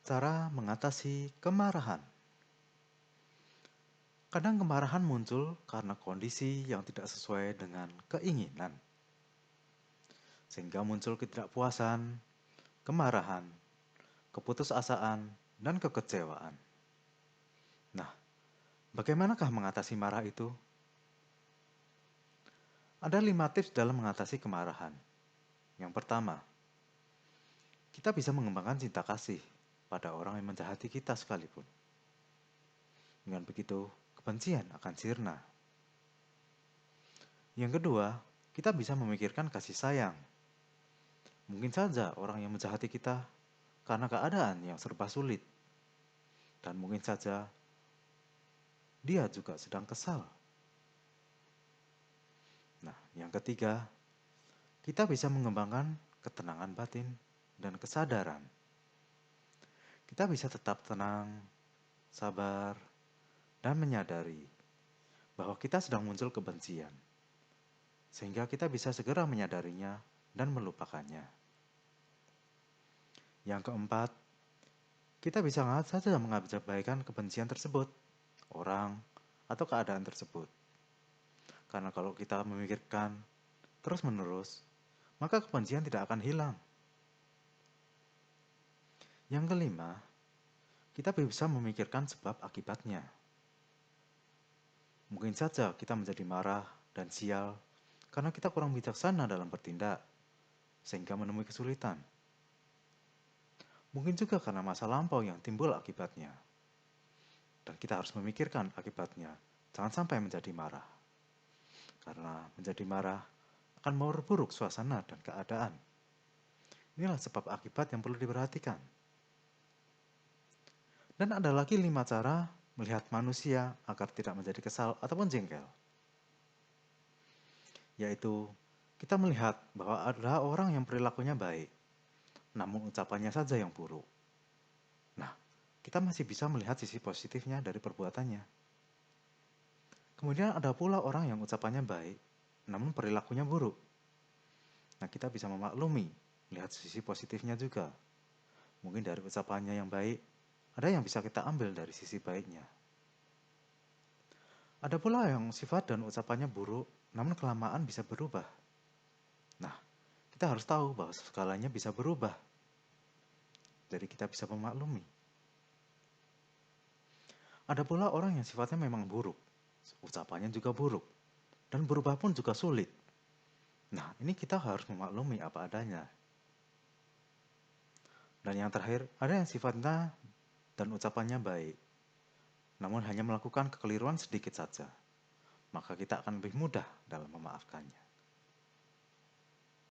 Cara mengatasi kemarahan. Kadang kemarahan muncul karena kondisi yang tidak sesuai dengan keinginan, sehingga muncul ketidakpuasan, kemarahan, keputusasaan, dan kekecewaan. Nah, bagaimanakah mengatasi marah itu? Ada 5 tips dalam mengatasi kemarahan. Yang pertama, kita bisa mengembangkan cinta kasih pada orang yang menjahati kita sekalipun. Dengan begitu, kebencian akan sirna. Yang kedua, kita bisa memikirkan kasih sayang. Mungkin saja orang yang menjahati kita karena keadaan yang serba sulit. Dan mungkin saja dia juga sedang kesal. Nah, yang ketiga, kita bisa mengembangkan ketenangan batin dan kesadaran. Kita bisa tetap tenang, sabar, dan menyadari bahwa kita sedang muncul kebencian. Sehingga kita bisa segera menyadarinya dan melupakannya. Yang keempat, kita bisa saja mengabaikan kebencian tersebut, orang, atau keadaan tersebut. Karena kalau kita memikirkan terus-menerus, maka kebencian tidak akan hilang. Yang kelima, kita bisa memikirkan sebab akibatnya. Mungkin saja kita menjadi marah dan sial karena kita kurang bijaksana dalam bertindak, sehingga menemui kesulitan. Mungkin juga karena masa lampau yang timbul akibatnya. Dan kita harus memikirkan akibatnya, jangan sampai menjadi marah. Karena menjadi marah akan memperburuk suasana dan keadaan. Inilah sebab akibat yang perlu diperhatikan. Dan ada lagi 5 cara melihat manusia agar tidak menjadi kesal ataupun jengkel. Yaitu, kita melihat bahwa ada orang yang perilakunya baik, namun ucapannya saja yang buruk. Nah, kita masih bisa melihat sisi positifnya dari perbuatannya. Kemudian ada pula orang yang ucapannya baik, namun perilakunya buruk. Nah, kita bisa memaklumi, melihat sisi positifnya juga. Mungkin dari ucapannya yang baik, ada yang bisa kita ambil dari sisi baiknya. Ada pula yang sifat dan ucapannya buruk, namun kelamaan bisa berubah. Nah, kita harus tahu bahwa segalanya bisa berubah. Jadi kita bisa memaklumi. Ada pula orang yang sifatnya memang buruk, ucapannya juga buruk, dan berubah pun juga sulit. Nah, ini kita harus memaklumi apa adanya. Dan yang terakhir, ada yang sifatnya dan ucapannya baik, namun hanya melakukan kekeliruan sedikit saja. Maka kita akan lebih mudah dalam memaafkannya.